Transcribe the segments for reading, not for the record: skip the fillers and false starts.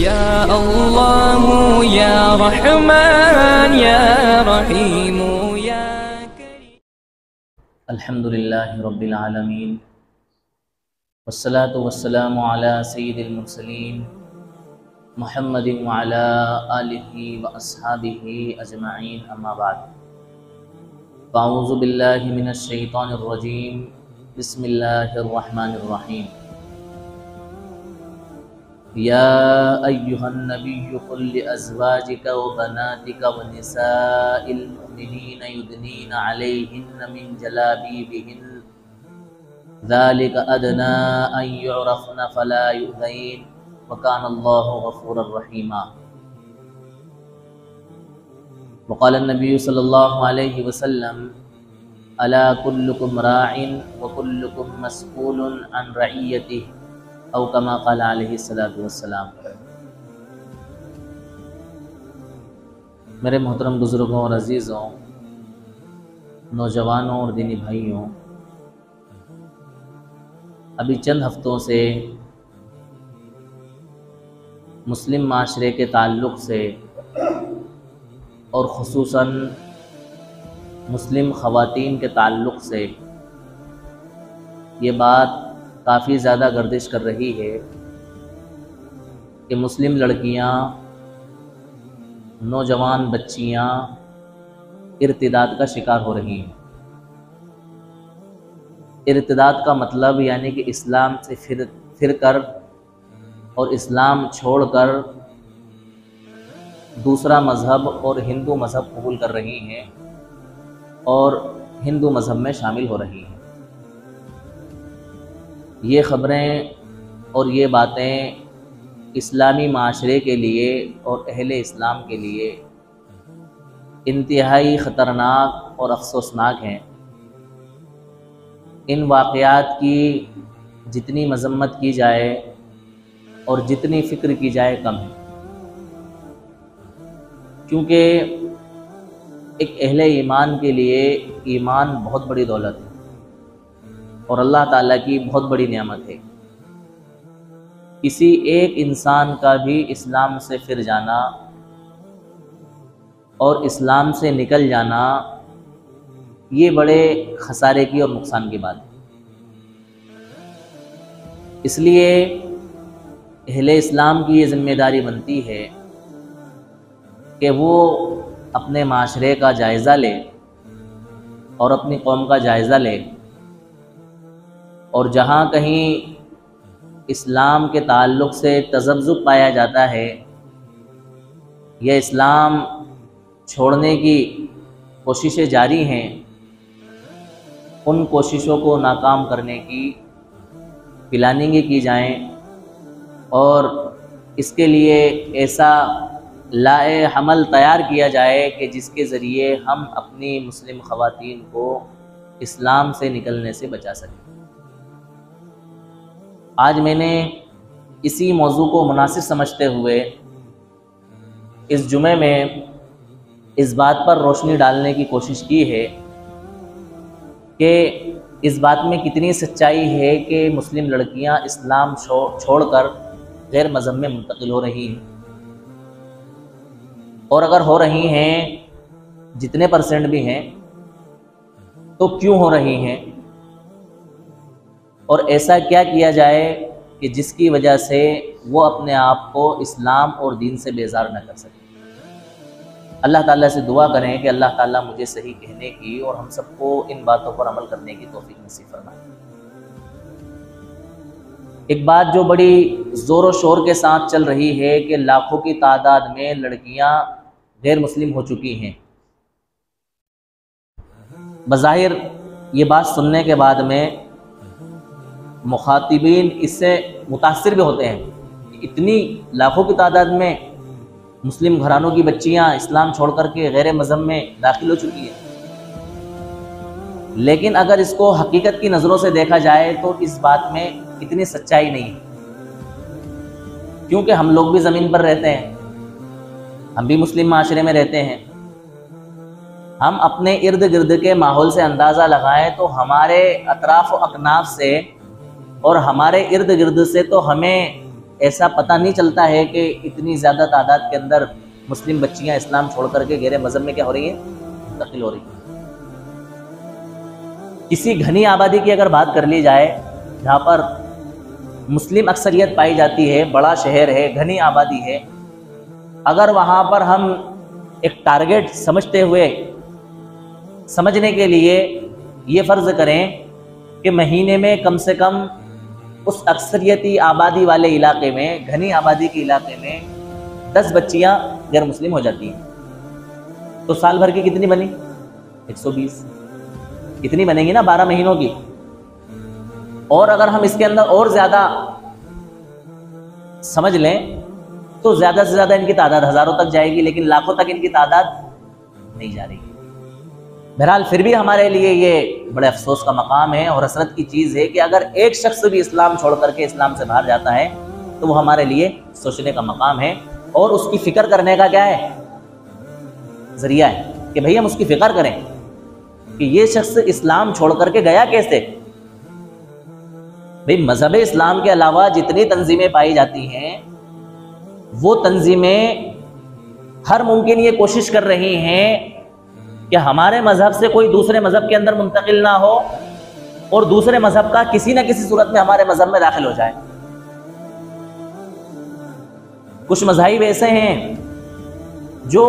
या अल्लाह या रहमान या रहीम या करीम। अल्हम्दुलिल्लाहि रब्बिल आलमीन वस्सलातु वस्सलामु अला सय्यिदिल मुरसलीन मुहम्मदिन व अला आलिहि व अस्हाबिहि अजमाइन अम्मा बाद। अऊज़ु बिल्लाहि मिनश शैतानिर रजीम बिस्मिल्लाहिर रहमानिर रहीम। या अय्युहन नबिय्यु कुल लि अज़वाजिका व बनातिका व निसाइल मुमिनीना युदनीना अलैहिन्ना मिन जलाबीबिहिन ज़ालिका अदना अन युअरफ़ना फ़ला युज़ैन व कान अल्लाहु गफ़ूरर रहीमा। वक़ाल नबी सल्लल्लाहु अलैहि वसल्लम अला कुल्लुकुम राइन व कुल्लुकुम मस्ऊलुन अन रइयतिहि औ कमा क़ाल अलैहि सल्लतु वस्सलाम। मेरे मोहतरम बुज़ुर्गों और अज़ीज़ों, नौजवानों और दीनी भाइयों, अभी चंद हफ्तों से मुस्लिम माशरे के ताल्लुक़ से और ख़ुसूसन मुस्लिम ख़वातीन के ताल्लुक़ से ये बात काफ़ी ज़्यादा गर्दिश कर रही है कि मुस्लिम लड़कियां, नौजवान बच्चियां इर्तिदाद का शिकार हो रही हैं। इर्तिदाद का मतलब यानी कि इस्लाम से फिर कर और इस्लाम छोड़कर दूसरा मज़हब और हिंदू मज़हब कबूल कर रही हैं और हिंदू मज़हब में शामिल हो रही हैं। ये ख़बरें और ये बातें इस्लामी माशरे के लिए और अहले इस्लाम के लिए इंतहाई ख़तरनाक और अफसोसनाक हैं। इन वाक़यात की जितनी मज़म्मत की जाए और जितनी फ़िक्र की जाए कम है, क्योंकि एक अहले ईमान के लिए ईमान बहुत बड़ी दौलत है और अल्लाह ताला की बहुत बड़ी नेमत है। किसी एक इंसान का भी इस्लाम से फिर जाना और इस्लाम से निकल जाना ये बड़े खसारे की और नुकसान की बात है। इसलिए अहले इस्लाम की ये ज़िम्मेदारी बनती है कि वो अपने माशरे का जायज़ा ले और अपनी कौम का जायज़ा ले, और जहाँ कहीं इस्लाम के ताल्लुक़ से तज़ब्ज़ुब पाया जाता है या इस्लाम छोड़ने की कोशिशें जारी हैं, उन कोशिशों को नाकाम करने की प्लानिंगें की जाएं और इसके लिए ऐसा लाए हमल तैयार किया जाए कि जिसके ज़रिए हम अपनी मुस्लिम ख़वातीन को इस्लाम से निकलने से बचा सकें। आज मैंने इसी मौजू को मुनासिब समझते हुए इस जुमे में इस बात पर रोशनी डालने की कोशिश की है कि इस बात में कितनी सच्चाई है कि मुस्लिम लड़कियां इस्लाम छोड़कर गैर मज़हब में मुंतकिल हो रही हैं, और अगर हो रही हैं, जितने परसेंट भी हैं, तो क्यों हो रही हैं और ऐसा क्या किया जाए कि जिसकी वजह से वो अपने आप को इस्लाम और दीन से बेजार न कर सके। अल्लाह ताला से दुआ करें कि अल्लाह ताला मुझे सही कहने की और हम सबको इन बातों पर अमल करने की तौफीक नसीब फरमाए। एक बात जो बड़ी ज़ोर शोर के साथ चल रही है कि लाखों की तादाद में लड़कियां गैर मुस्लिम हो चुकी हैं। बज़ाहिर ये बात सुनने के बाद में मुखातिबीन इससे मुतासिर भी होते हैं। इतनी लाखों की तादाद में मुस्लिम घरानों की बच्चियां इस्लाम छोड़ करके गैर मज़हब में दाखिल हो चुकी हैं, लेकिन अगर इसको हकीकत की नज़रों से देखा जाए तो इस बात में इतनी सच्चाई नहीं है, क्योंकि हम लोग भी ज़मीन पर रहते हैं, हम भी मुस्लिम माशरे में रहते हैं। हम अपने इर्द गिर्द के माहौल से अंदाज़ा लगाएं तो हमारे अतराफ़ व अकनाफ से और हमारे इर्द गिर्द से तो हमें ऐसा पता नहीं चलता है कि इतनी ज़्यादा तादाद के अंदर मुस्लिम बच्चियां इस्लाम छोड़ करके गैर मज़हब में क्या हो रही हैं, मुंतकिल हो रही हैं। किसी घनी आबादी की अगर बात कर ली जाए जहाँ पर मुस्लिम अक्सरियत पाई जाती है, बड़ा शहर है, घनी आबादी है, अगर वहाँ पर हम एक टारगेट समझते हुए समझने के लिए ये फ़र्ज़ करें कि महीने में कम से कम उस अक्सरियती आबादी वाले इलाके में, घनी आबादी के इलाके में 10 बच्चियाँ गैर मुस्लिम हो जाती हैं, तो साल भर की कितनी बनी? 120 कितनी बनेगी ना 12 महीनों की। और अगर हम इसके अंदर और ज़्यादा समझ लें तो ज़्यादा से ज़्यादा इनकी तादाद हज़ारों तक जाएगी, लेकिन लाखों तक इनकी तादाद नहीं जा रही। बहरहाल फिर भी हमारे लिए ये बड़े अफसोस का मकाम है और हसरत की चीज़ है कि अगर एक शख्स भी इस्लाम छोड़ करके इस्लाम से बाहर जाता है तो वो हमारे लिए सोचने का मकाम है और उसकी फ़िक्र करने का क्या है, ज़रिया है कि भाई हम उसकी फ़िक्र करें कि ये शख्स इस्लाम छोड़ करके गया कैसे। भाई मज़हब इस्लाम के अलावा जितनी तंजीमें पाई जाती हैं वो तंजीमें हर मुमकिन ये कोशिश कर रही हैं कि हमारे मज़हब से कोई दूसरे मज़हब के अंदर मुंतकिल ना हो और दूसरे मज़हब का किसी न किसी सूरत में हमारे मज़हब में दाखिल हो जाए। कुछ मज़ाहिब ऐसे हैं जो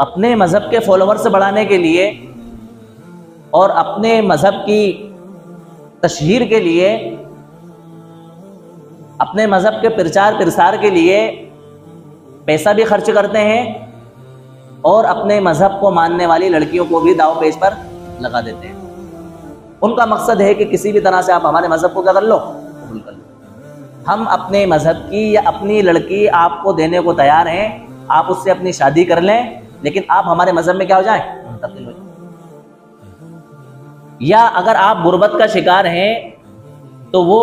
अपने मज़हब के फॉलोअर्स बढ़ाने के लिए और अपने मज़हब की तशहीर के लिए, अपने मज़हब के प्रचार प्रसार के लिए पैसा भी खर्च करते हैं और अपने मज़हब को मानने वाली लड़कियों को भी दाव पेच पर लगा देते हैं। उनका मकसद है कि किसी भी तरह से आप हमारे मज़हब को क्या कर लो, कबूल कर लो। हम अपने मज़हब की या अपनी लड़की आपको देने को तैयार हैं, आप उससे अपनी शादी कर लें, लेकिन आप हमारे मज़हब में क्या हो जाए, मुंतकिल हो जाए। या अगर आप गुर्बत का शिकार हैं तो वो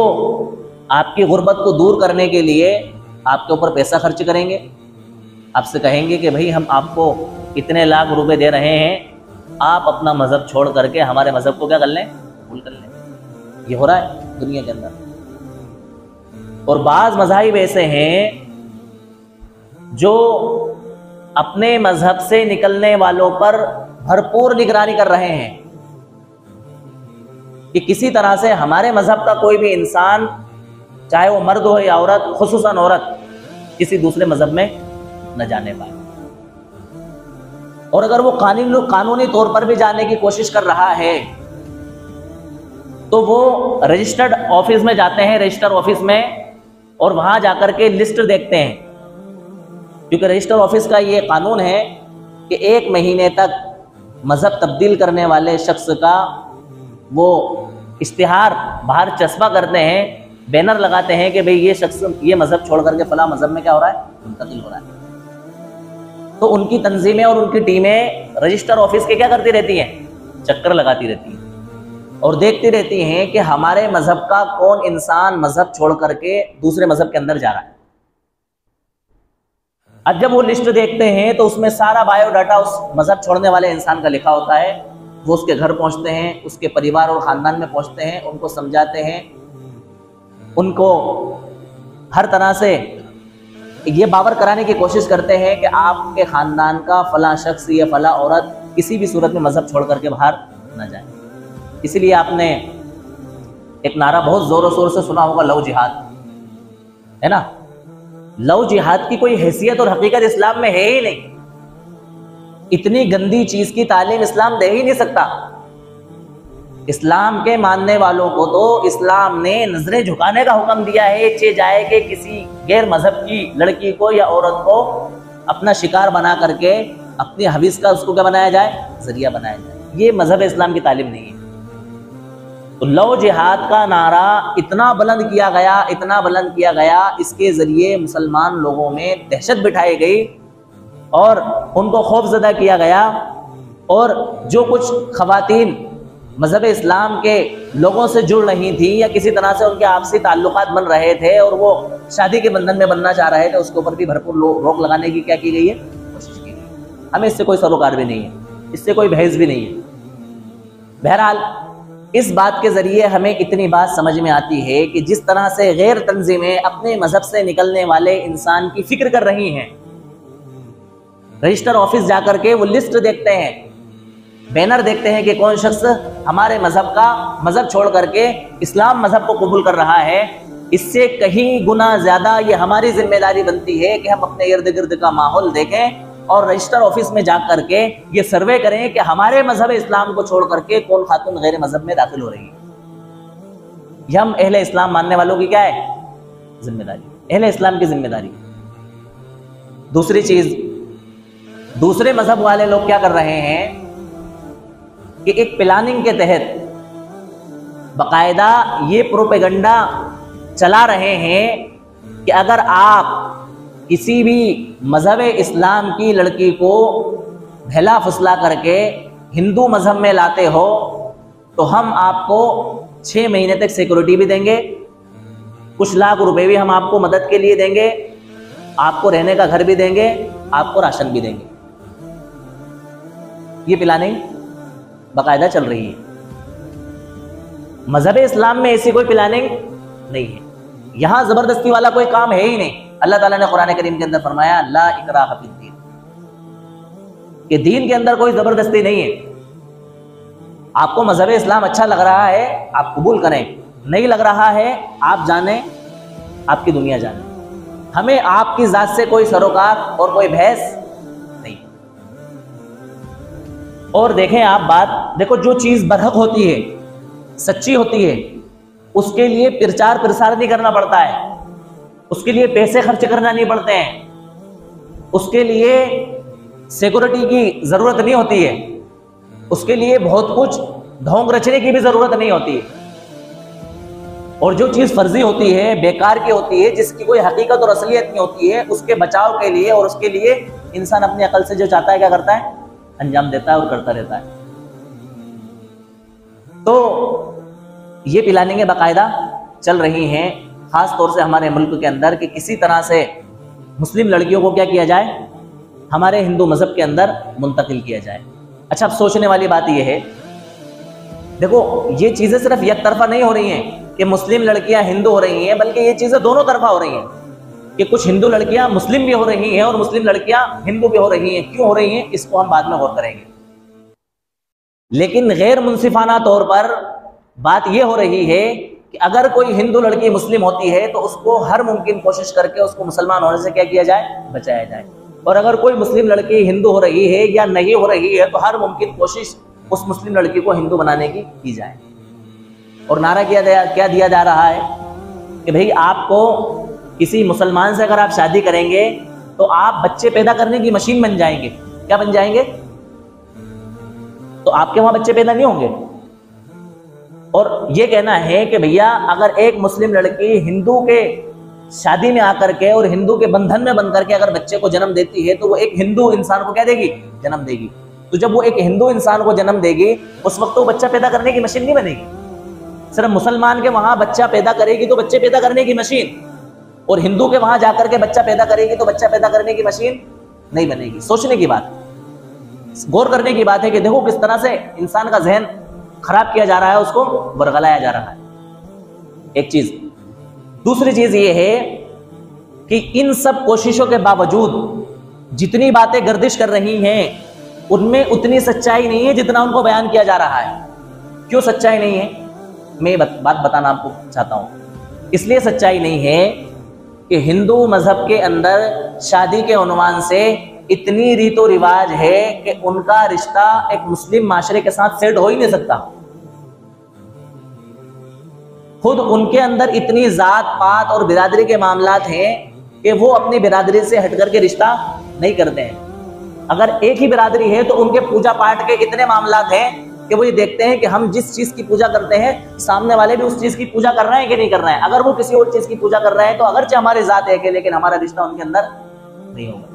आपकी गुर्बत को दूर करने के लिए आपके ऊपर पैसा खर्च करेंगे, आपसे कहेंगे कि भाई हम आपको इतने लाख रुपए दे रहे हैं, आप अपना मज़हब छोड़ करके हमारे मज़हब को क्या कर लें, कबूल कर लें। ये हो रहा है दुनिया के अंदर। और बाज़ मज़ाहिब ऐसे हैं जो अपने मज़हब से निकलने वालों पर भरपूर निगरानी कर रहे हैं कि किसी तरह से हमारे मज़हब का कोई भी इंसान, चाहे वो मर्द हो या औरत, खुसूसन औरत, किसी दूसरे मज़हब में न जाने पाए। और अगर वो कानूनी तौर पर भी जाने की कोशिश कर रहा है तो वो रजिस्टर्ड ऑफिस में जाते हैं, रजिस्टर ऑफिस में, और वहां जाकर के लिस्ट देखते हैं, क्योंकि रजिस्टर ऑफिस का ये कानून है कि 1 महीने तक मज़हब तब्दील करने वाले शख्स का वो इश्तिहार बाहर चस्पा करते हैं, बैनर लगाते हैं कि भाई ये शख्स ये मज़हब छोड़ करके फला मज़हब में क्या हो रहा है, मुंतकिल हो रहा है। तो उनकी तंजीमें और उनकी टीमें रजिस्टर ऑफिस के क्या करती रहती हैं, चक्कर लगाती रहती हैं और देखती रहती हैं कि हमारे मज़हब का कौन इंसान मज़हब छोड़ करके दूसरे मज़हब के अंदर जा रहा है। अब जब वो लिस्ट देखते हैं तो उसमें सारा बायोडाटा उस मज़हब छोड़ने वाले इंसान का लिखा होता है। वो उसके घर पहुंचते हैं, उसके परिवार और ख़ानदान में पहुंचते हैं, उनको समझाते हैं, उनको हर तरह से ये बावर कराने की कोशिश करते हैं कि आपके ख़ानदान का फ़ला शख्स या फ़ला औरत किसी भी सूरत में मज़हब छोड़ करके बाहर ना जाए। इसलिए आपने एक नारा बहुत ज़ोरों शोर से सुना होगा, लव जिहाद, है ना। लव जिहाद की कोई हैसियत और हकीकत इस्लाम में है ही नहीं। इतनी गंदी चीज़ की तालीम इस्लाम दे ही नहीं सकता। इस्लाम के मानने वालों को तो इस्लाम ने नजरें झुकाने का हुक्म दिया है, चे जाए कि किसी गैर मजहब की लड़की को या औरत को अपना शिकार बना करके अपनी हवीस का उसको क्या बनाया जाए, जरिया बनाया जाए। ये मजहब इस्लाम की तालीम नहीं है। तो लव जिहाद का नारा इतना बुलंद किया गया, इतना बुलंद किया गया, इसके जरिए मुसलमान लोगों में दहशत बिठाई गई और उनको खौफजदा किया गया। और जो कुछ खवातीन मज़हब इस्लाम के लोगों से जुड़ रही थी या किसी तरह से उनके आपसी ताल्लुकात बन रहे थे और वो शादी के बंधन में बनना चाह रहे थे, उसके ऊपर भी भरपूर रोक लगाने की क्या की गई है, कोशिश की गई। हमें इससे कोई सरोकार भी नहीं है, इससे कोई बहस भी नहीं है। बहरहाल इस बात के ज़रिए हमें इतनी बात समझ में आती है कि जिस तरह से गैर तंजीमें अपने मज़हब से निकलने वाले इंसान की फिक्र कर रही हैं, रजिस्टर ऑफिस जाकर के वो लिस्ट देखते हैं, बैनर देखते हैं कि कौन शख्स हमारे मज़हब छोड़ करके इस्लाम मज़हब को कबूल कर रहा है, इससे कहीं गुना ज़्यादा ये हमारी जिम्मेदारी बनती है कि हम अपने इर्द गिर्द का माहौल देखें और रजिस्टर ऑफिस में जा करके ये सर्वे करें कि हमारे मजहब इस्लाम को छोड़ करके कौन खातून गैर मजहब में दाखिल हो रही है। ये हम अहले इस्लाम मानने वालों की क्या है जिम्मेदारी, अहले इस्लाम की जिम्मेदारी। दूसरी चीज, दूसरे मजहब वाले लोग क्या कर रहे हैं कि एक प्लानिंग के तहत बाकायदा ये प्रोपेगेंडा चला रहे हैं कि अगर आप किसी भी मजहब इस्लाम की लड़की को भला फुसला करके हिंदू मजहब में लाते हो तो हम आपको 6 महीने तक सिक्योरिटी भी देंगे, कुछ लाख रुपए भी हम आपको मदद के लिए देंगे, आपको रहने का घर भी देंगे, आपको राशन भी देंगे। ये प्लानिंग बाकायदा चल रही है। मजहब इस्लाम में ऐसी कोई प्लानिंग नहीं है, यहां जबरदस्ती वाला कोई काम है ही नहीं। अल्लाह ताला ने कुरान करीम के अंदर फरमाया ला इकराह फिद्दीन, कि दीन के अंदर कोई जबरदस्ती नहीं है। आपको मजहब इस्लाम अच्छा लग रहा है आप कबूल करें, नहीं लग रहा है आप जाने, आपकी दुनिया जाने। हमें आपकी जात से कोई सरोकार और कोई बहस नहीं। और देखें आप बात देखो, जो चीज बरहक होती है, सच्ची होती है, उसके लिए प्रचार प्रसार नहीं करना पड़ता है, उसके लिए पैसे खर्च करना नहीं पड़ते हैं, उसके लिए सिक्योरिटी की जरूरत नहीं होती है, उसके लिए बहुत कुछ ढोंग रचने की भी जरूरत नहीं होती है। और जो चीज फर्जी होती है, बेकार की होती है, जिसकी कोई हकीकत और असलियत नहीं होती है, उसके बचाव के लिए और उसके लिए इंसान अपनी अकल से जो चाहता है क्या करता है, अंजाम देता है और करता रहता है। तो ये प्लानिंगें बाकायदा चल रही हैं, खास तौर से हमारे मुल्क के अंदर, कि किसी तरह से मुस्लिम लड़कियों को क्या किया जाए, हमारे हिंदू मजहब के अंदर मुंतकिल किया जाए। अच्छा, अब सोचने वाली बात यह है, देखो ये चीजें सिर्फ एक तरफा नहीं हो रही हैं कि मुस्लिम लड़कियां हिंदू हो रही हैं, बल्कि ये चीजें दोनों तरफा हो रही हैं कि कुछ हिंदू लड़कियां मुस्लिम भी हो रही हैं और मुस्लिम लड़कियां हिंदू भी हो रही हैं। क्यों हो रही हैं इसको हम बाद में गौर करेंगे, लेकिन गैर मुंसिफाना तौर पर बात यह हो रही है कि अगर कोई हिंदू लड़की मुस्लिम होती है तो उसको हर मुमकिन कोशिश करके उसको मुसलमान होने से क्या किया जाए, बचाया जाए। और अगर कोई मुस्लिम लड़की हिंदू हो रही है या नहीं हो रही है तो हर मुमकिन कोशिश उस मुस्लिम लड़की को हिंदू बनाने की जाए। और नारा क्या दिया जा रहा है कि भाई आपको किसी मुसलमान से अगर आप शादी करेंगे तो आप बच्चे पैदा करने की मशीन बन जाएंगे। क्या बन जाएंगे? तो आपके वहां बच्चे पैदा नहीं होंगे। और ये कहना है कि भैया अगर एक मुस्लिम लड़की हिंदू के शादी में आकर के और हिंदू के बंधन में बन करके अगर बच्चे को जन्म देती है तो वो एक हिंदू इंसान को क्या देगी, जन्म देगी। तो जब वो एक हिंदू इंसान को जन्म देगी उस वक्त वो बच्चा पैदा करने की मशीन नहीं बनेगी। सिर्फ मुसलमान के वहां बच्चा पैदा करेगी तो बच्चे पैदा करने की मशीन, और हिंदू के वहां जाकर के बच्चा पैदा करेगी तो बच्चा पैदा करने की मशीन नहीं बनेगी। सोचने की बात, गौर करने की बात है कि देखो किस तरह से इंसान का जहन खराब किया जा रहा है, उसको बरगलाया जा रहा है। एक चीज। दूसरी चीज ये है कि इन सब कोशिशों के बावजूद जितनी बातें गर्दिश कर रही हैं उनमें उतनी सच्चाई नहीं है जितना उनको बयान किया जा रहा है। क्यों सच्चाई नहीं है, मैं बात बताना आपको चाहता हूं। इसलिए सच्चाई नहीं है कि हिंदू मजहब के अंदर शादी के उन्वान से इतनी रीतो रिवाज है कि उनका रिश्ता एक मुस्लिम माशरे के साथ सेट हो ही नहीं सकता। खुद उनके अंदर इतनी जात पात और बिरादरी के मामलात हैं कि वो अपनी बिरादरी से हटकर के रिश्ता नहीं करते हैं। अगर एक ही बिरादरी है तो उनके पूजा पाठ के इतने मामलात हैं कि वो ये देखते हैं कि हम जिस चीज की पूजा करते हैं सामने वाले भी उस चीज की पूजा कर रहे हैं कि नहीं कर रहे हैं। अगर वो किसी और चीज की पूजा कर रहे हैं तो अगरचे हमारी जात है कि, लेकिन हमारा रिश्ता उनके अंदर नहीं होगा।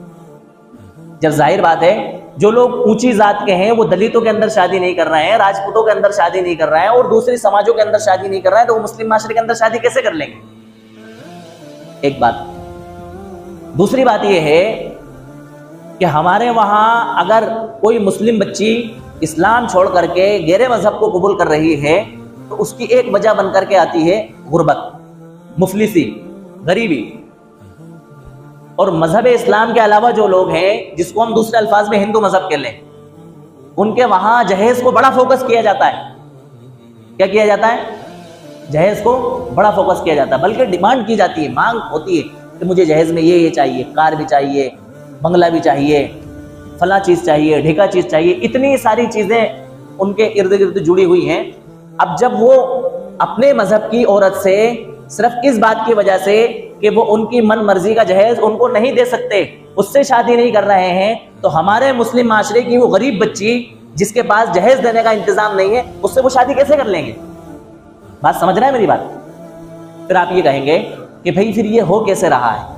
जब जाहिर बात है जो लोग ऊंची जात के हैं वो दलितों के अंदर शादी नहीं कर रहे हैं, राजपूतों के अंदर शादी नहीं कर रहे हैं और दूसरी समाजों के अंदर शादी नहीं कर रहे हैं, तो वो मुस्लिम माशरे के अंदर शादी कैसे कर लेंगे? एक बात। दूसरी बात यह है कि हमारे वहां अगर कोई मुस्लिम बच्ची इस्लाम छोड़ करके गैर मजहब को कबूल कर रही है तो उसकी एक वजह बन करके आती है गुर्बत, मुफलिसी, गरीबी। और मजहब इस्लाम के अलावा जो लोग हैं, जिसको हम दूसरे अल्फाज में हिंदू मजहब कह लें, उनके वहां जहेज को बड़ा फोकस किया जाता है। क्या किया जाता है? जहेज को बड़ा फोकस किया जाता है, बल्कि डिमांड की जाती है, मांग होती है कि मुझे जहेज में ये चाहिए, कार भी चाहिए, बंगला भी चाहिए, फला चीज चाहिए, ढेका चीज चाहिए। इतनी सारी चीजें उनके इर्द गिर्द जुड़ी हुई हैं। अब जब वो अपने मजहब की औरत से सिर्फ इस बात की वजह से कि वो उनकी मन मर्जी का जहेज उनको नहीं दे सकते, उससे शादी नहीं कर रहे हैं, तो हमारे मुस्लिम माशरे की वो गरीब बच्ची जिसके पास जहेज देने का इंतजाम नहीं है, उससे वो शादी कैसे कर लेंगे? बात समझ रहे हैं मेरी बात? फिर आप ये कहेंगे कि भाई फिर ये हो कैसे रहा है?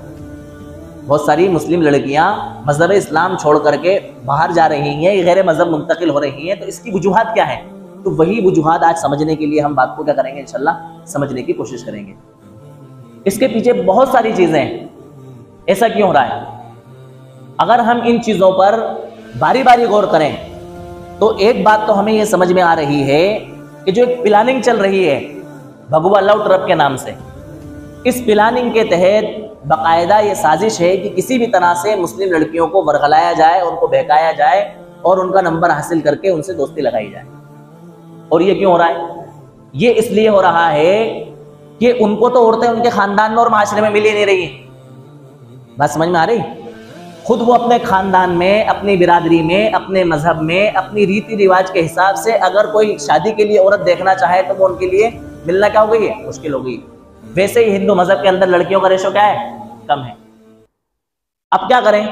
बहुत सारी मुस्लिम लड़कियां मजहब इस्लाम छोड़ करके बाहर जा रही हैं, गैर मजहब मुंतकिल हो रही हैं, तो इसकी वजूहात क्या है? तो वही वजूहात आज समझने के लिए हम बात को क्या करेंगे, इंशाल्लाह समझने की कोशिश करेंगे। इसके पीछे बहुत सारी चीजें हैं, ऐसा क्यों हो रहा है? अगर हम इन चीजों पर बारी बारी गौर करें तो एक बात तो हमें यह समझ में आ रही है कि जो एक प्लानिंग चल रही है भगवा लव ट्रैप के नाम से, इस प्लानिंग के तहत बाकायदा ये साजिश है कि किसी भी तरह से मुस्लिम लड़कियों को वरगलाया जाए, उनको बहकाया जाए और उनका नंबर हासिल करके उनसे दोस्ती लगाई जाए। और ये क्यों हो रहा है? ये इसलिए हो रहा है कि उनको तो औरतें उनके खानदान में और माशरे में मिल ही नहीं रही है। बात समझ में आ रही? खुद वो अपने खानदान में, अपनी बिरादरी में, अपने मजहब में, अपनी रीति रिवाज के हिसाब से अगर कोई शादी के लिए औरत देखना चाहे तो वो उनके लिए मिलना क्या हो गई है? मुश्किल हो गई। वैसे ही हिंदू मजहब के अंदर लड़कियों का रेशो क्या है? कम है। अब क्या करें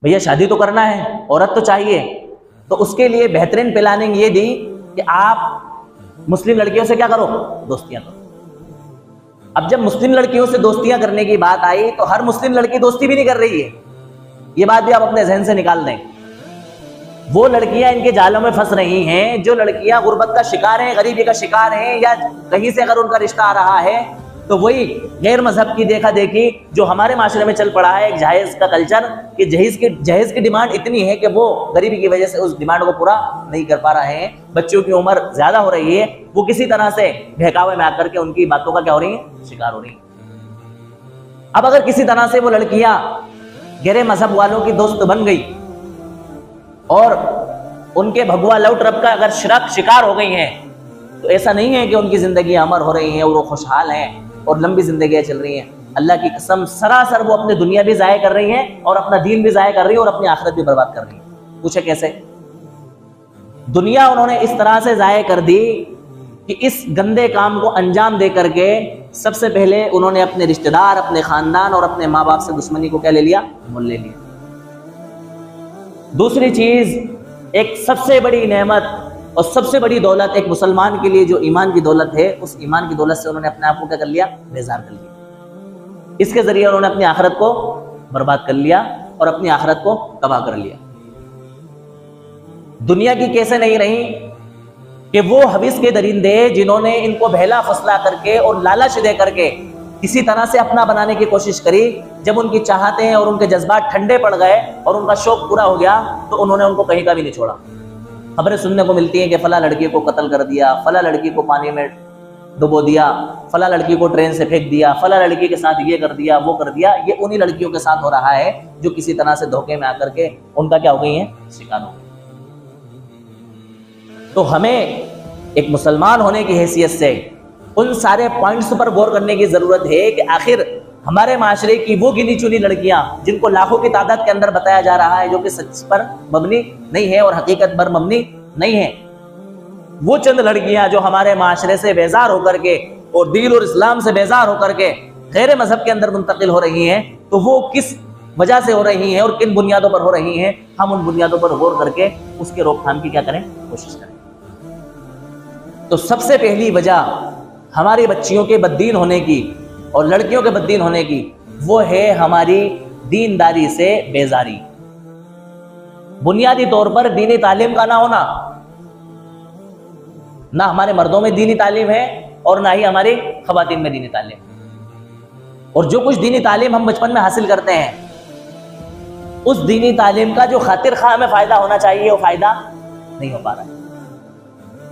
भैया? शादी तो करना है, औरत तो चाहिए, तो उसके लिए बेहतरीन प्लानिंग ये दी कि आप मुस्लिम लड़कियों से क्या करो? दोस्तियां करो। अब जब मुस्लिम लड़कियों से दोस्तियां करने की बात आई तो हर मुस्लिम लड़की दोस्ती भी नहीं कर रही है, ये बात भी आप अपने जहन से निकाल दें। वो लड़कियां इनके जालों में फंस रही हैं, जो लड़कियां गुर्बत का शिकार हैं, गरीबी का शिकार हैं, या कहीं से अगर उनका रिश्ता आ रहा है तो वही गैर मजहब की देखा देखी जो हमारे माशरे में चल पड़ा है, एक जहेज का कल्चर, कि जहेज की डिमांड इतनी है कि वो गरीबी की वजह से उस डिमांड को पूरा नहीं कर पा रहे हैं। बच्चों की उम्र ज्यादा हो रही है, वो किसी तरह से बहकावे में आकर के उनकी बातों का क्या हो रही है? शिकार हो रही है। अब अगर किसी तरह से वो लड़कियां गैर मजहब वालों की दोस्त बन गई और उनके भगवा लव ट्रैप का अगर शिकार हो गई हैं, तो ऐसा नहीं है कि उनकी जिंदगी अमर हो रही है और वो खुशहाल हैं और लंबी जिंदगियां चल रही हैं। अल्लाह की कसम, सरासर वो अपनी दुनिया भी जाया कर रही हैं और अपना दीन भी जाया कर रही है और अपनी आखिरत भी बर्बाद कर रही है। पूछे कैसे? दुनिया उन्होंने इस तरह से जाया कर दी कि इस गंदे काम को अंजाम दे करके सबसे पहले उन्होंने अपने रिश्तेदार, अपने खानदान और अपने माँ बाप से दुश्मनी को क्या ले लिया? मोल ले लिया। दूसरी चीज, एक सबसे बड़ी नेमत और सबसे बड़ी दौलत एक मुसलमान के लिए जो ईमान की दौलत है, उस ईमान की दौलत से उन्होंने अपने आप को क्या कर लिया? बेजार कर लिया। इसके जरिए उन्होंने अपनी आखिरत को बर्बाद कर लिया और अपनी आखिरत को तबाह कर लिया। दुनिया की कैसे नहीं रही कि वो हवीस के दरिंदे जिन्होंने इनको बहला फसला करके और लालच दे करके किसी तरह से अपना बनाने की कोशिश करी, जब उनकी चाहतें और उनके जज्बात ठंडे पड़ गए और उनका शौक पूरा हो गया, तो उन्होंने उनको कहीं का भी नहीं छोड़ा। खबरें सुनने को मिलती हैं कि फला लड़की को कत्ल कर दिया, फला लड़की को पानी में डुबो दिया, फला लड़की को ट्रेन से फेंक दिया, फला लड़की के साथ ये कर दिया, वो कर दिया। ये उन्हीं लड़कियों के साथ हो रहा है जो किसी तरह से धोखे में आकर के उनका क्या हो गई है? शिकार हो गई। तो हमें एक मुसलमान होने की हैसियत से उन सारे पॉइंट्स पर गौर करने की जरूरत है कि आखिर हमारे माशरे की वो गिनी चुनी लड़कियां जिनको लाखों की तादाद के अंदर बताया जा रहा है, जो कि सच पर मबनी नहीं है और हकीकत पर मबनी नहीं है, वो चंद लड़कियां जो हमारे माशरे से बेजार होकर के और दीन और इस्लाम से बेजार होकर के गैर मजहब के अंदर मुंतकिल हो रही हैं, तो वो किस वजह से हो रही हैं और किन बुनियादों पर हो रही हैं, हम उन बुनियादों पर गौर करके उसके रोकथाम की क्या करें? कोशिश करें। तो सबसे पहली वजह हमारी बच्चियों के बद्दीन होने की और लड़कियों के बद्दीन होने की, वो है हमारी दीनदारी से बेजारी। बुनियादी तौर पर दीनी तालीम का ना होना, ना हमारे मर्दों में दीनी तालीम है और ना ही हमारी खवातीन में दीनी तालीम। और जो कुछ दीनी तालीम हम बचपन में हासिल करते हैं, उस दीनी तालीम का जो खातिर खा हमें फायदा होना चाहिए, वो फायदा नहीं हो पा रहा है।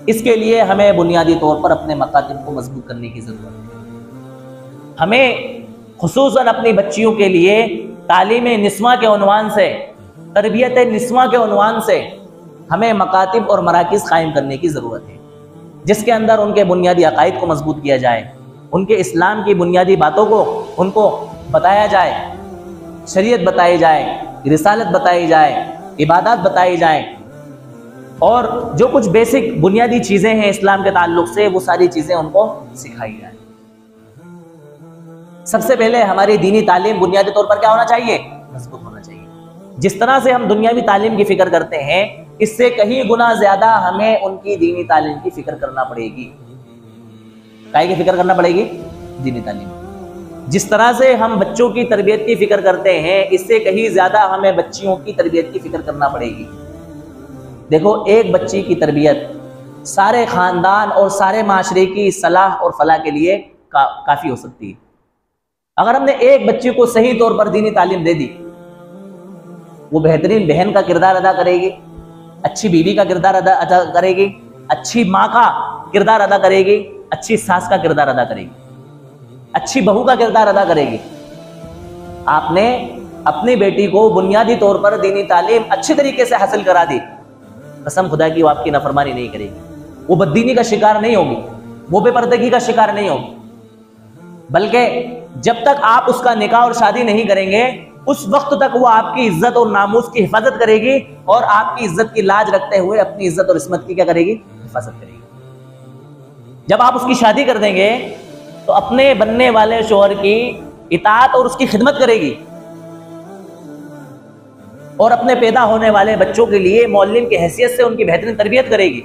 इसके लिए हमें बुनियादी तौर पर अपने मकातिब को मजबूत करने की ज़रूरत है। हमें खुसूसन अपनी बच्चियों के लिए तालीम निस्वा के उन्वान से, तरबियत निस्वा के उन्वान से हमें मकातिब और मराकिज़ कायम करने की ज़रूरत है, जिसके अंदर उनके बुनियादी अकायद को मजबूत किया जाए, उनके इस्लाम की बुनियादी बातों को उनको बताया जाए, शरीयत बताई जाए, रिसालत बताई जाए, इबादत बताई जाए, और जो कुछ बेसिक बुनियादी चीज़ें हैं इस्लाम के ताल्लुक से वो सारी चीज़ें उनको सिखाई जाए। सबसे पहले हमारी दीनी तालीम बुनियादी तौर पर क्या होना चाहिए? मजबूत होना चाहिए। जिस तरह से हम दुनियावी तालीम की फिक्र करते हैं, इससे कहीं गुना ज्यादा हमें उनकी दीनी तालीम की फिक्र करना पड़ेगी। काय की फिक्र करना पड़ेगी? दीनी तालीम। जिस तरह से हम बच्चों की तरबियत की फिक्र करते हैं, इससे कहीं ज्यादा हमें बच्चियों की तरबियत की फिक्र करना पड़ेगी। देखो, एक बच्ची की तरबियत सारे खानदान और सारे माशरे की सलाह और फलाह के लिए काफी हो सकती है। अगर हमने एक बच्ची को सही तौर पर दीनी तालीम दे दी, वो बेहतरीन बहन का किरदार अदा करेगी, अच्छी बीवी का किरदार अदा करेगी, अच्छी माँ का किरदार अदा करेगी, अच्छी सास का किरदार अदा करेगी, अच्छी बहू का किरदार अदा करेगी। आपने अपनी बेटी को बुनियादी तौर पर दीनी तालीम अच्छी तरीके से हासिल करा दी, कसम खुदा की वो आपकी नाफरमानी नहीं करेगी, वो बददीनी का शिकार नहीं होगी, वो बेपर्दगी का शिकार नहीं होगी। बल्कि जब तक आप उसका निकाह और शादी नहीं करेंगे, उस वक्त तक वो आपकी इज्जत और नामूस की हिफाजत करेगी और आपकी इज्जत की लाज रखते हुए अपनी इज्जत और इस्मत की क्या करेगी? हिफाजत करेगी। जब आप उसकी शादी कर देंगे तो अपने बनने वाले शौहर की इताअत और उसकी खिदमत करेगी, और अपने पैदा होने वाले बच्चों के लिए मौल्लिम की हैसियत से उनकी बेहतरीन तरबियत करेगी।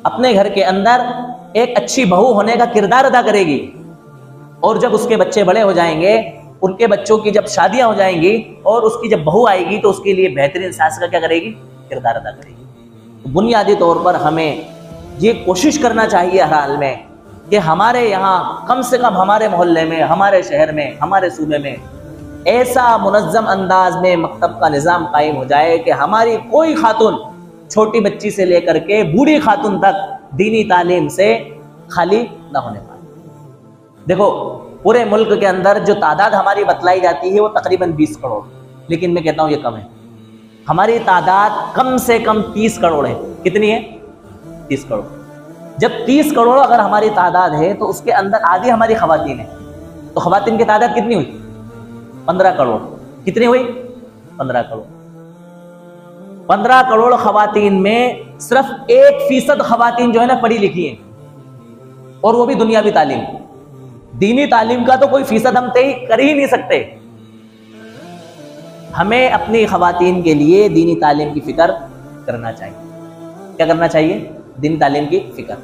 अपने घर के अंदर एक अच्छी बहू होने का किरदार अदा करेगी, और जब उसके बच्चे बड़े हो जाएंगे, उनके बच्चों की जब शादियां हो जाएंगी और उसकी जब बहू आएगी, तो उसके लिए बेहतरीन सास का क्या करेगी? किरदार अदा करेगी। तो बुनियादी तौर पर हमें ये कोशिश करना चाहिए हर हाल में कि हमारे यहाँ कम से कम हमारे मोहल्ले में, हमारे शहर में, हमारे सूबे में ऐसा मुनज़्ज़म अंदाज में मकतब का निज़ाम कायम हो जाए कि हमारी कोई खातून, छोटी बच्ची से लेकर के बूढ़ी खातून तक, दीनी तालीम से खाली ना होने पाए। देखो, पूरे मुल्क के अंदर जो तादाद हमारी बतलाई जाती है वो तकरीबन 20 करोड़, लेकिन मैं कहता हूँ ये कम है। हमारी तादाद कम से कम 30 करोड़ है। कितनी है? 30 करोड़। जब 30 करोड़ अगर हमारी तादाद है तो उसके अंदर आधी हमारी खवातीन है, तो खवातीन की तादाद कितनी हुई? 15 करोड़। कितनी हुई? 15 करोड़। 15 करोड़ खवातीन में सिर्फ 1% खवातीन जो है ना पढ़ी लिखी है, और वो भी दुनियावी तालीम। दीनी तालीम का तो कोई फीसद हम तय कर ही नहीं सकते। हमें अपनी खवातीन के लिए दीनी तालीम की फिक्र करना चाहिए। क्या करना चाहिए? दीनी तालीम की फिक्र।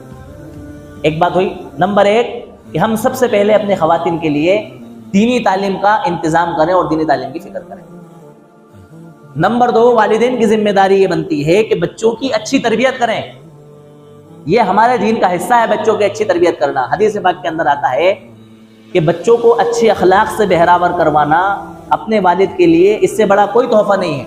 एक बात हुई। नंबर 1 कि हम सबसे पहले अपने खवातीन के लिए दीनी तालीम का इंतजाम करें और दीनी तालीम की फिक्र करें। नंबर 2, वालिदैन की जिम्मेदारी ये बनती है कि बच्चों की अच्छी तरबियत करें। ये हमारे दीन का हिस्सा है, बच्चों की अच्छी तरबियत करना। हदीस पाक के अंदर आता है कि बच्चों को अच्छे अखलाक से बहरावर करवाना अपने वालिद के लिए इससे बड़ा कोई तोहफा नहीं है।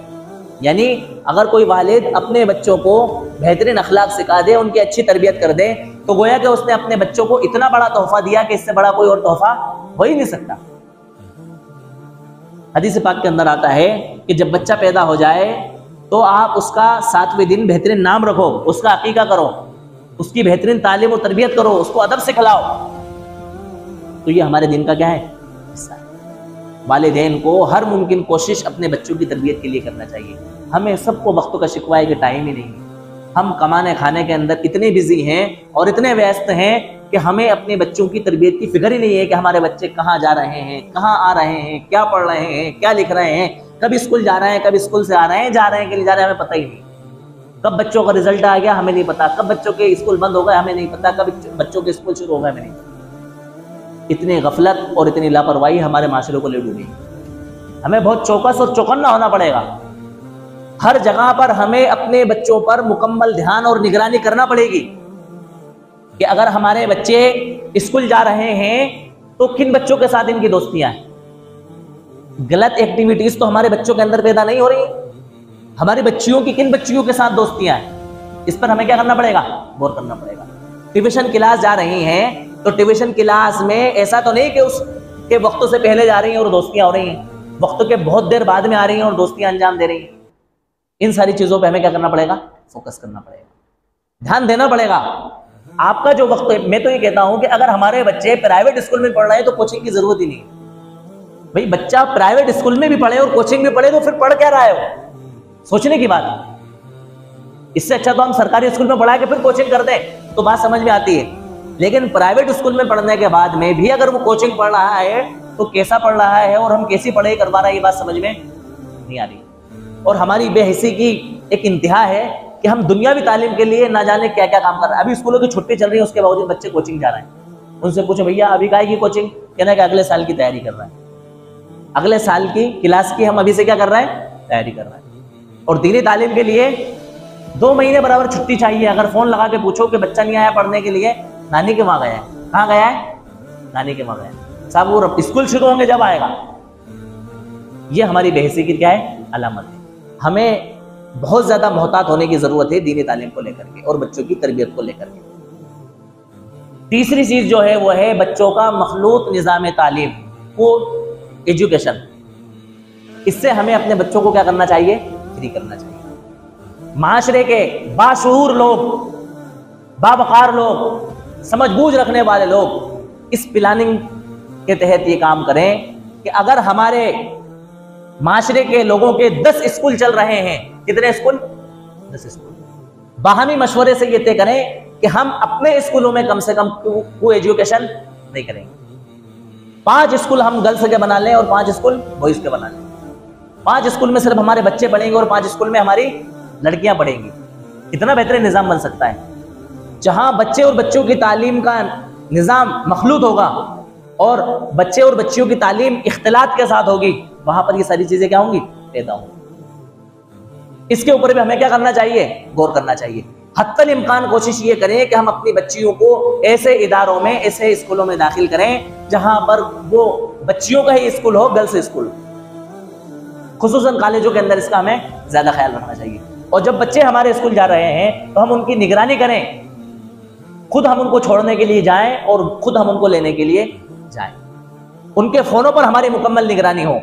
यानी अगर कोई वालिद अपने बच्चों को बेहतरीन अखलाक सिखा दे, उनकी अच्छी तरबियत कर दे, तो गोया कि उसने अपने बच्चों को इतना बड़ा तोहफा दिया कि इससे बड़ा कोई और तोहफा हो ही नहीं सकता। हदीस पाक के अंदर आता है कि जब बच्चा पैदा हो जाए तो आप उसका 7वें दिन बेहतरीन नाम रखो, उसका अकीका करो, उसकी बेहतरीन तालीम और तरबियत करो, उसको अदब सिखलाओ। तो ये हमारे दिन का क्या है? हिस्सा है। वालिदैन को हर मुमकिन कोशिश अपने बच्चों की तरबियत के लिए करना चाहिए। हमें सबको वक्त का शिकवा है कि टाइम ही नहीं है। हम कमाने खाने के अंदर इतने बिजी हैं और इतने व्यस्त हैं कि हमें अपने बच्चों की तरबियत की फिक्र ही नहीं है कि हमारे बच्चे कहाँ जा रहे हैं, कहाँ आ रहे हैं, क्या पढ़ रहे हैं, क्या लिख रहे हैं, कब स्कूल जा रहे हैं, कब स्कूल से आ रहे हैं, जा रहे हैं कि नहीं जा रहे हैं, हमें पता ही नहीं। कब बच्चों का रिजल्ट आ गया हमें नहीं पता, कब बच्चों के स्कूल बंद हो गए हमें नहीं पता, कब बच्चों के स्कूल शुरू हो गए हमें नहीं पता। इतनी गफलत और इतनी लापरवाही हमारे माशरे को ले डूबी। हमें बहुत चौकस और चौकन्ना होना पड़ेगा। हर जगह पर हमें अपने बच्चों पर मुकम्मल ध्यान और निगरानी करना पड़ेगी कि अगर हमारे बच्चे स्कूल जा रहे हैं तो किन बच्चों के साथ इनकी दोस्तियां हैं। गलत एक्टिविटीज तो हमारे बच्चों के अंदर पैदा नहीं हो रही, हमारी बच्चियों की किन बच्चियों के साथ दोस्तियां हैं। इस पर हमें क्या करना पड़ेगा, गौर करना पड़ेगा। ट्यूशन क्लास जा रही हैं तो ट्यूशन क्लास में ऐसा तो नहीं कि उसके वक्तों से पहले जा रही हैं और दोस्तियां हो रही हैं, वक्तों के बहुत देर बाद में आ रही हैं और दोस्तियां अंजाम दे रही हैं। इन सारी चीजों पे हमें क्या करना पड़ेगा, फोकस करना पड़ेगा, ध्यान देना पड़ेगा। आपका जो वक्त है, मैं तो ये कहता हूं कि अगर हमारे बच्चे प्राइवेट स्कूल में पढ़ रहे हैं तो कोचिंग की जरूरत ही नहीं। भाई बच्चा प्राइवेट स्कूल में भी पढ़े और कोचिंग में पढ़े तो फिर पढ़ क्या रहा है वो, सोचने की बात। इससे अच्छा तो हम सरकारी स्कूल में पढ़ा के फिर कोचिंग कर दें तो बात समझ में आती है। लेकिन प्राइवेट स्कूल में पढ़ने के बाद में भी अगर वो कोचिंग पढ़ रहा है तो कैसा पढ़ रहा है और हम कैसी पढ़ाई करवा रहा है, ये बात समझ में नहीं आ रही। और हमारी बेहिसी की एक इंतहा है कि हम दुनियावी तालीम के लिए ना जाने क्या क्या काम कर रहे हैं। अभी स्कूलों की छुट्टी चल रही है, उसके बावजूद बच्चे कोचिंग जा रहे हैं। उनसे पूछो भैया अभी काहे की कोचिंग, कहना कि अगले साल की तैयारी कर रहा है, अगले साल की क्लास की हम अभी से क्या कर रहे हैं, तैयारी कर रहे हैं। और दीनी तालीम के लिए 2 महीने बराबर छुट्टी चाहिए। अगर फोन लगा के पूछो कि बच्चा नहीं आया पढ़ने के लिए, नानी के वहां गया है, कहाँ गया है, नानी के वहां गया है, साहब वो स्कूल शुरू होंगे जब आएगा। ये हमारी बेहिसी की क्या है, अलामत है। हमें बहुत ज्यादा मोहतात होने की जरूरत है दीनी तालीम को लेकर के और बच्चों की तरबियत को लेकर के। तीसरी चीज जो है वो है बच्चों का मखलूत निज़ाम तालीम को एजुकेशन। इससे हमें अपने बच्चों को क्या करना चाहिए, फ्री करना चाहिए। माशरे के बाशऊर लोग, बावकार लोग, समझबूझ रखने वाले लोग इस प्लानिंग के तहत ये काम करें कि अगर हमारे माशरे के लोगों के 10 स्कूल चल रहे हैं, कितने स्कूल, 10 स्कूल, बाहमी मशवरे से ये तय करें कि हम अपने स्कूलों में कम से कम को एजुकेशन नहीं करेंगे। 5 स्कूल हम गर्ल्स के बना लें और 5 स्कूल बॉयज के बना लें। 5 स्कूल में सिर्फ हमारे बच्चे पढ़ेंगे और 5 स्कूल में हमारी लड़कियां पढ़ेंगी। कितना बेहतरीन निज़ाम बन सकता है, जहां बच्चे और बच्चों की तालीम का निज़ाम मखलूत होगा और बच्चे और बच्चियों की तालीम इख्तिलात के साथ होगी, वहां पर ये सारी चीजें क्या होंगी, पैदा होंगी। इसके ऊपर भी हमें क्या करना चाहिए, गौर करना चाहिए। हत्तल इम्कान कोशिश ये करें कि हम अपनी बच्चियों को ऐसे इदारों में, ऐसे स्कूलों में दाखिल करें जहां पर वो बच्चियों का ही स्कूल हो, गर्ल्स स्कूल, खुसूसन कॉलेजों के अंदर इसका हमें ज्यादा ख्याल रखना चाहिए। और जब बच्चे हमारे स्कूल जा रहे हैं तो हम उनकी निगरानी करें, खुद हम उनको छोड़ने के लिए जाएं और खुद हम उनको लेने के लिए जाएं। उनके फोनों पर हमारी मुकम्मल निगरानी हो।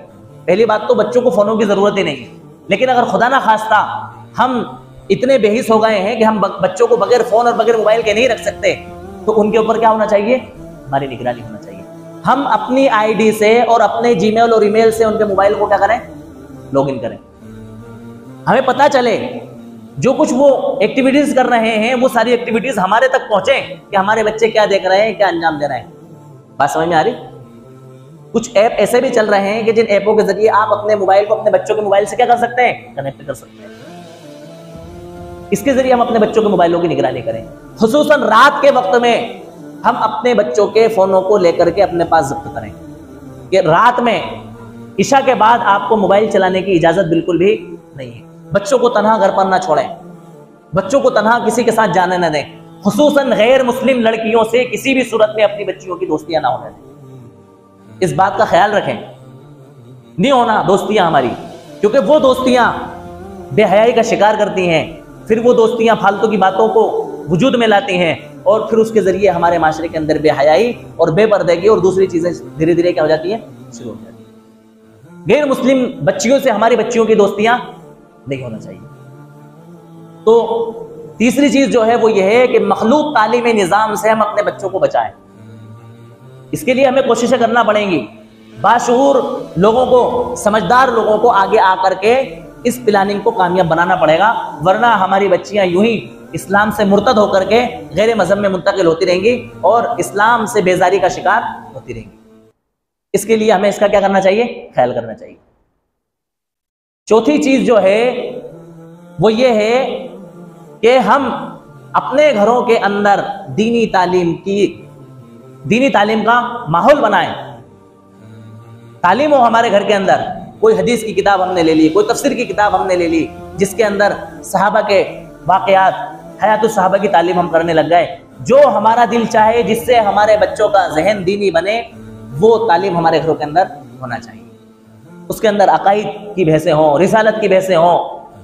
पहली बात तो बच्चों को फोनों की जरूरत ही नहीं है, लेकिन अगर खुदा ना खास्ता हम इतने बेहिस हो गए हैं कि हम बच्चों को बगैर फोन और बगैर मोबाइल के नहीं रख सकते, तो उनके ऊपर क्या होना चाहिए, हमारी निगरानी होना चाहिए। हम अपनी आईडी से और अपने जीमेल और ईमेल से उनके मोबाइल को क्या करें, लॉगिन करें। हमें पता चले जो कुछ वो एक्टिविटीज कर रहे हैं वो सारी एक्टिविटीज हमारे तक पहुंचे कि हमारे बच्चे क्या देख रहे हैं, क्या अंजाम दे रहे हैं। बात समझ में आ रही। कुछ ऐप ऐसे भी चल रहे हैं कि जिन ऐपों के जरिए आप अपने मोबाइल को अपने बच्चों के मोबाइल से क्या कर सकते हैं, कनेक्ट कर सकते हैं। इसके जरिए हम अपने बच्चों के मोबाइलों की निगरानी करें। खुसूसन रात के वक्त में हम अपने बच्चों के फोनों को लेकर के अपने पास जब्त करें कि रात में इशा के बाद आपको मोबाइल चलाने की इजाजत बिल्कुल भी नहीं है। बच्चों को तन्हा घर पर ना छोड़ें, बच्चों को तन्हा किसी के साथ जाने न दें। खुसूसन गैर मुस्लिम लड़कियों से किसी भी सूरत में अपनी बच्चियों की दोस्तियां ना होने दें। इस बात का ख्याल रखें, नहीं होना दोस्तियां हमारी, क्योंकि वो दोस्तियां बेहयाई का शिकार करती हैं। फिर वो दोस्तियां फालतू की बातों को वजूद में लाती हैं और फिर उसके जरिए हमारे माशरे के अंदर बेहयाई और बेपर्दगी और दूसरी चीजें धीरे धीरे क्या हो जाती है, शुरू हो जाती है। गैर मुस्लिम बच्चियों से हमारी बच्चियों की दोस्तियां नहीं होना चाहिए। तो तीसरी चीज जो है वो ये है कि मखलूत तालीमी निज़ाम से हम अपने बच्चों को बचाएं। इसके लिए हमें कोशिशें करना पड़ेंगी। बाशऊर लोगों को, समझदार लोगों को आगे आकर के इस प्लानिंग को कामयाब बनाना पड़ेगा, वरना हमारी बच्चियां यूं ही इस्लाम से मुर्तद होकर के गैर मजहब में मुंतकिल होती रहेंगी और इस्लाम से बेजारी का शिकार होती रहेंगी। इसके लिए हमें इसका क्या करना चाहिए, ख्याल करना चाहिए। चौथी चीज जो है वो ये है कि हम अपने घरों के अंदर दीनी तालीम का माहौल बनाएं। तालीम हो हमारे घर के अंदर, कोई हदीस की किताब हमने ले ली, कोई तफसीर की किताब हमने ले ली, जिसके अंदर सहाबा के वाकयात, हयातुस सहाबा की तालीम हम करने लग गए। जो हमारा दिल चाहे, जिससे हमारे बच्चों का जहन दीनी बने, वो तालीम हमारे घरों के अंदर होना चाहिए। उसके अंदर अकाईद की बहसें हों, रिसालत की बहसें हों,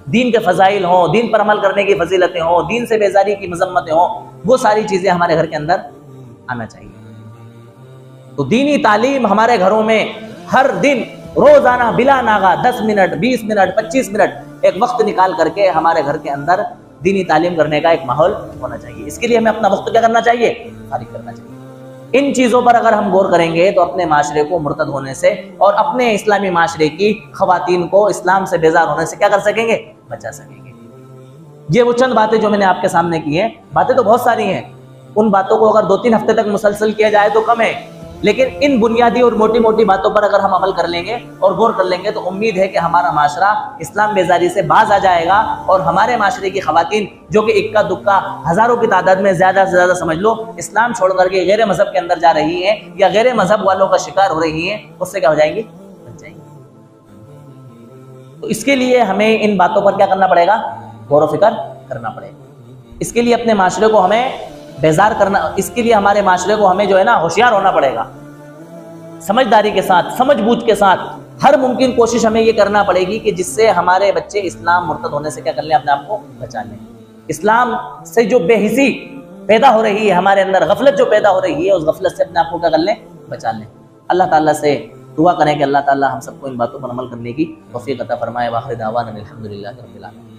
दीन के फ़ज़ाइल हों, दीन पर अमल करने की फजीलतें हों, दीन से बेजारी की मजम्मतें हों, वो सारी चीज़ें हमारे घर के अंदर आना चाहिए। तो दीनी तालीम हमारे घरों में हर दिन रोज़ाना बिला नागा 10 मिनट, 20 मिनट, 25 मिनट एक वक्त निकाल करके हमारे घर के अंदर दीनी तालीम करने का एक माहौल होना चाहिए। इसके लिए हमें अपना वक्त क्या करना चाहिए? फारिग करना चाहिए। इन चीज़ों पर अगर हम गौर करेंगे तो अपने माशरे को मुर्तद होने से और अपने इस्लामी माशरे की ख़वातीन को इस्लाम से बेजार होने से क्या कर सकेंगे? बचा सकेंगे। ये वो चंद बातें जो मैंने आपके सामने की हैं, बातें तो बहुत सारी हैं, उन बातों को अगर 2-3 हफ्ते तक मुसलसल किया जाए तो कम है, लेकिन इन बुनियादी और मोटी मोटी बातों पर अगर हम अमल कर लेंगे और गौर कर लेंगे तो उम्मीद है कि हमारा माशरा इस्लाम बेजारी से बाज आ जाएगा और हमारे माशरे की ख़वातीन जो कि इक्का दुक्का हज़ारों की तादाद में ज़्यादा से ज़्यादा समझ लो इस्लाम छोड़ करके गैर मज़हब के अंदर जा रही हैं या गैर मज़हब वालों का शिकार हो रही हैं, उससे क्या हो जाएंगी? बच जाएंगी। तो इसके लिए हमें इन बातों पर क्या करना पड़ेगा? गौर व फिक्र करना पड़ेगा। इसके लिए अपने माशरे को हमें बेजार करना, इसके लिए हमारे माशरे को हमें जो है ना होशियार होना पड़ेगा, समझदारी के साथ, समझबूझ के साथ हर मुमकिन कोशिश हमें ये करना पड़ेगी कि जिससे हमारे बच्चे इस्लाम मुर्तद होने से क्या कर लें? अपने आप को बचा लें। इस्लाम से जो बेहिसी पैदा हो रही है हमारे अंदर, गफलत जो पैदा हो रही है, उस गफलत से अपने आप को क्या कर लें? बचा लें। अल्लाह ताला से दुआ करें कि अल्लाह ताला हम सबको इन बातों पर अमल करने की तौफीक अता फरमाए। वाखिर दावाना अल्हम्दुलिल्लाहि रब्बिल आलमीन।